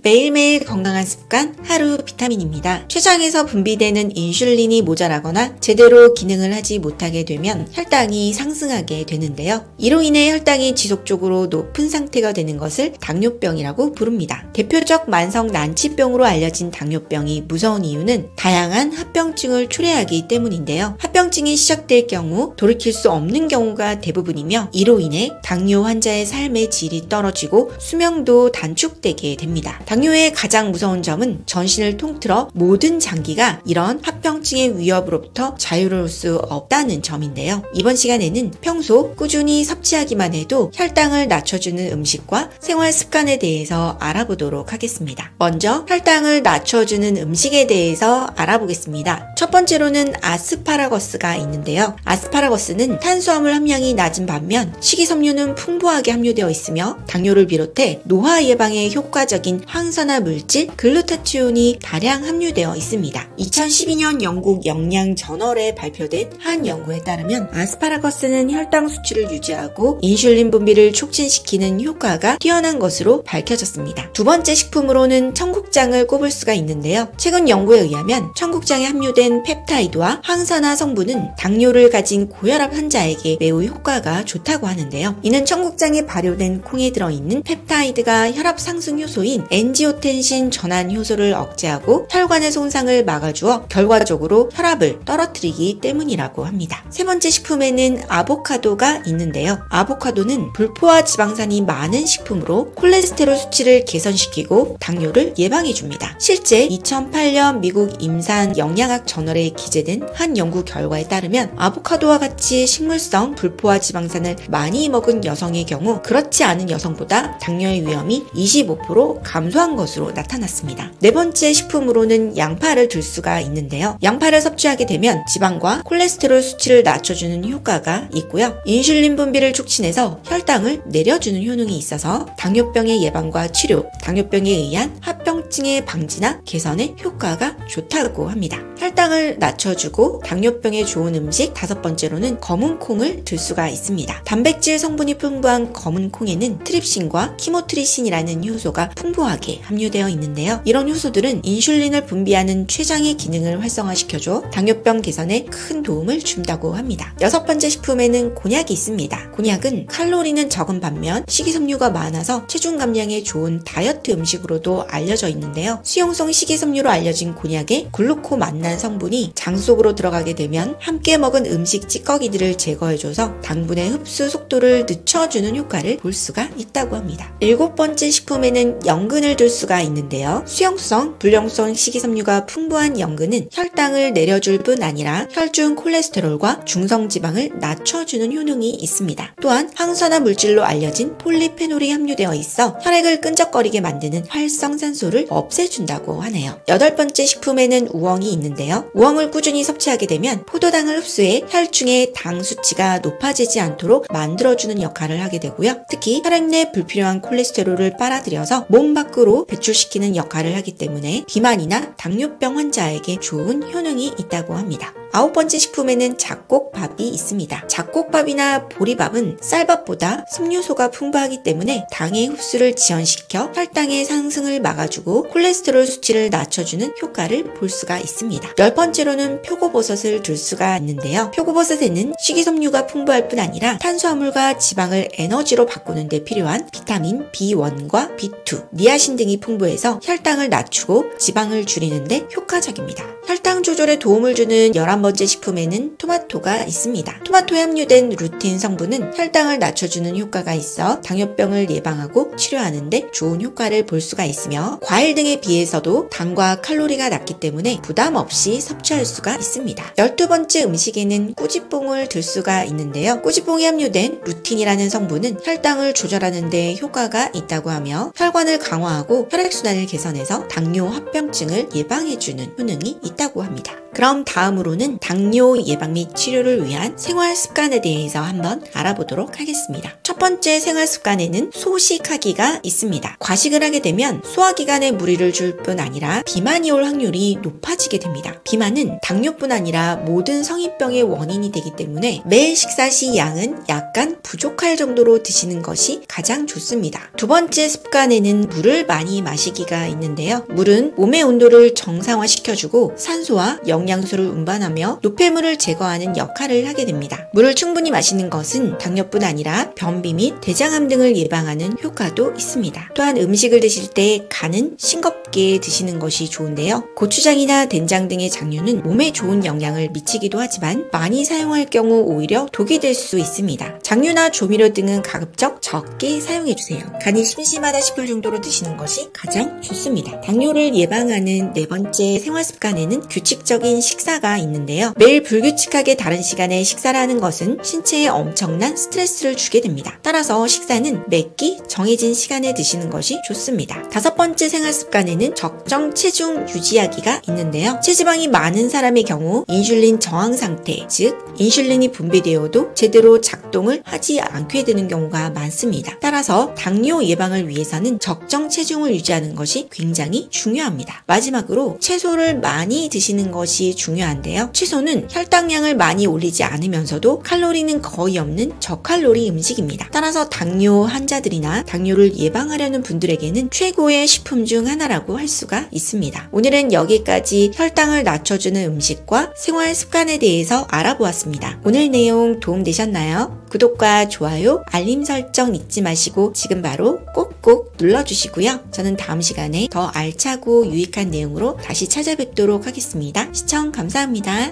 매일매일 건강한 습관 하루 비타민입니다. 췌장에서 분비되는 인슐린이 모자라거나 제대로 기능을 하지 못하게 되면 혈당이 상승하게 되는데요. 이로 인해 혈당이 지속적으로 높은 상태가 되는 것을 당뇨병이라고 부릅니다. 대표적 만성 난치병으로 알려진 당뇨병이 무서운 이유는 다양한 합병증을 초래하기 때문인데요. 합병증이 시작될 경우 돌이킬 수 없는 경우가 대부분이며 이로 인해 당뇨 환자의 삶의 질이 떨어지고 수명도 단축되게 됩니다. 당뇨의 가장 무서운 점은 전신을 통틀어 모든 장기가 이런 합병증의 위협으로부터 자유로울 수 없다는 점인데요. 이번 시간에는 평소 꾸준히 섭취하기만 해도 혈당을 낮춰주는 음식과 생활 습관에 대해서 알아보도록 하겠습니다. 먼저 혈당을 낮춰주는 음식에 대해서 알아보겠습니다. 첫 번째로는 아스파라거스가 있는데요. 아스파라거스는 탄수화물 함량이 낮은 반면 식이섬유는 풍부하게 함유되어 있으며 당뇨를 비롯해 노화 예방에 효과적인 항산화 물질 글루타치온이 다량 함유되어 있습니다. 2012년 영국 영양 저널에 발표된 한 연구에 따르면 아스파라거스는 혈당 수치를 유지하고 인슐린 분비를 촉진시키는 효과가 뛰어난 것으로 밝혀졌습니다. 두 번째 식품으로는 청국장을 꼽을 수가 있는데요. 최근 연구에 의하면 청국장에 함유된 펩타이드와 항산화 성분은 당뇨를 가진 고혈압 환자에게 매우 효과가 좋다고 하는데요. 이는 청국장에 발효된 콩에 들어있는 펩타이드가 혈압 상승 효소인 엔지오텐신 전환 효소를 억제하고 혈관의 손상을 막아주어 결과적으로 혈압을 떨어뜨리기 때문이라고 합니다. 세 번째 식품에는 아보카도가 있는데요. 아보카도는 불포화 지방산이 많은 식품으로 콜레스테롤 수치를 개선시키고 당뇨를 예방해줍니다. 실제 2008년 미국 임산 영양학 저널에 기재된 한 연구 결과에 따르면 아보카도와 같이 식물성 불포화 지방산을 많이 먹은 여성의 경우 그렇지 않은 여성보다 당뇨의 위험이 25% 감소한 것으로 나타났습니다. 네 번째 식품으로는 양파를 들 수가 있는데요. 양파를 섭취하게 되면 지방과 콜레스테롤 수치를 낮춰주는 효과가 있고요. 인슐린 분비를 촉진해서 혈당을 내려주는 효능이 있어서 당뇨병의 예방과 치료, 당뇨병에 의한 합병증의 방지나 개선에 효과가 좋다고 합니다. 혈당을 낮춰주고 당뇨병에 좋은 음식 다섯 번째로는 검은 콩을 들 수가 있습니다. 단백질 성분이 풍부한 검은 콩에는 트립신과 키모트리신이라는 효소가 풍부하게 함유되어 있는데요. 이런 효소들은 인슐린을 분비하는 췌장의 기능을 활성화시켜줘 당뇨병 개선에 큰 도움을 준다고 합니다. 여섯 번째 식품에는 곤약이 있습니다. 곤약은 칼로리는 적은 반면 식이섬유가 많아서 체중 감량에 좋은 다이어트 음식으로도 알려져 있는데요. 수용성 식이섬유로 알려진 곤약에 글루코 만난 성분이 장 속으로 들어가게 되면 함께 먹은 음식 찌꺼기들을 제거해줘서 당분의 흡수 속도를 늦춰주는 효과를 볼 수가 있다고 합니다. 일곱 번째 식품에는 연근을 들 수가 있는데요. 수용성, 불용성 식이섬유가 풍부한 연근은 혈당을 내려줄 뿐 아니라 혈중 콜레스테롤과 중성지방을 낮춰주는 효능이 있습니다. 또한 항산화 물질로 알려진 폴리페놀이 함유되어 있어 혈액을 끈적거리게 만드는 활성산소를 없애준다고 하네요. 여덟 번째 식품에는 우엉이 있는데요. 우엉을 꾸준히 섭취하게 되면 포도당을 흡수해 혈중의 당 수치가 높아지지 않도록 만들어주는 역할을 하게 되고요. 특히 혈액 내 불필요한 콜레스테롤을 빨아들여서 몸 밖으로 배출시키는 역할을 하기 때문에 비만이나 당뇨병 환자에게 좋은 효능이 있다고 합니다. 아홉 번째 식품에는 잡곡밥이 있습니다. 잡곡밥이나 보리밥은 쌀밥보다 섬유소가 풍부하기 때문에 당의 흡수를 지연시켜 혈당의 상승을 막아주고 콜레스테롤 수치를 낮춰주는 효과를 볼 수가 있습니다. 열 번째로는 표고버섯을 둘 수가 있는데요. 표고버섯에는 식이섬유가 풍부할 뿐 아니라 탄수화물과 지방을 에너지로 바꾸는 데 필요한 비타민 B1과 B2, 니아신 등이 풍부해서 혈당을 낮추고 지방을 줄이는 데 효과적입니다. 혈당 조절에 도움을 주는 11번째 식품에는 토마토가 있습니다. 토마토에 함유된 루틴 성분은 혈당을 낮춰주는 효과가 있어 당뇨병을 예방하고 치료하는 데 좋은 효과를 볼 수가 있으며 과일 등에 비해서도 당과 칼로리가 낮기 때문에 부담 없이 섭취할 수가 있습니다. 12번째 음식에는 꾸지뽕을 들 수가 있는데요. 꾸지뽕에 함유된 루틴이라는 성분은 혈당을 조절하는 데 효과가 있다고 하며 혈관을 강화하고 혈액순환을 개선해서 당뇨 합병증을 예방해주는 효능이 있다고 합니다. 그럼 다음으로는 시간에는 당뇨 예방 및 치료를 위한 생활 습관에 대해서 한번 알아보도록 하겠습니다. 첫 번째 생활 습관에는 소식하기가 있습니다. 과식을 하게 되면 소화기관에 무리를 줄 뿐 아니라 비만이 올 확률이 높아지게 됩니다. 비만은 당뇨뿐 아니라 모든 성인병의 원인이 되기 때문에 매일 식사 시 양은 약간 부족할 정도로 드시는 것이 가장 좋습니다. 두 번째 습관에는 물을 많이 마시기가 있는데요. 물은 몸의 온도를 정상화시켜주고 산소와 영양소를 운반하며 노폐물을 제거하는 역할을 하게 됩니다. 물을 충분히 마시는 것은 당뇨뿐 아니라 변비 및 대장암 등을 예방하는 효과도 있습니다. 또한 음식을 드실 때 간은 싱겁게 드시는 것이 좋은데요. 고추장이나 된장 등의 장류는 몸에 좋은 영향을 미치기도 하지만 많이 사용할 경우 오히려 독이 될 수 있습니다. 장류나 조미료 등은 가급적 적게 사용해주세요. 간이 심심하다 싶을 정도로 드시는 것이 가장 좋습니다. 당뇨를 예방하는 네 번째 생활 습관에는 규칙적인 식사가 있는데요. 매일 불규칙하게 다른 시간에 식사를 하는 것은 신체에 엄청난 스트레스를 주게 됩니다. 따라서 식사는 매끼 정해진 시간에 드시는 것이 좋습니다. 다섯 번째 생활 습관에는 적정 체중 유지하기가 있는데요. 체지방이 많은 사람의 경우 인슐린 저항 상태, 즉 인슐린이 분비되어도 제대로 작동을 하지 않게 되는 경우가 많습니다. 따라서 당뇨 예방을 위해서는 적정 체중을 유지하는 것이 굉장히 중요합니다. 마지막으로 채소를 많이 드시는 것이 중요한데요. 채소는 혈당량을 많이 올리지 않으면서도 칼로리는 거의 없는 저칼로리 음식입니다. 따라서 당뇨 환자들이나 당뇨를 예방하려는 분들에게는 최고의 식품 중 하나라고 할 수가 있습니다. 오늘은 여기까지 혈당을 낮춰주는 음식과 생활 습관에 대해서 알아보았습니다. 오늘 내용 도움되셨나요? 구독과 좋아요, 알림 설정 잊지 마시고 지금 바로 꼭꼭 눌러주시고요. 저는 다음 시간에 더 알차고 유익한 내용으로 다시 찾아뵙도록 하겠습니다. 시청 감사합니다.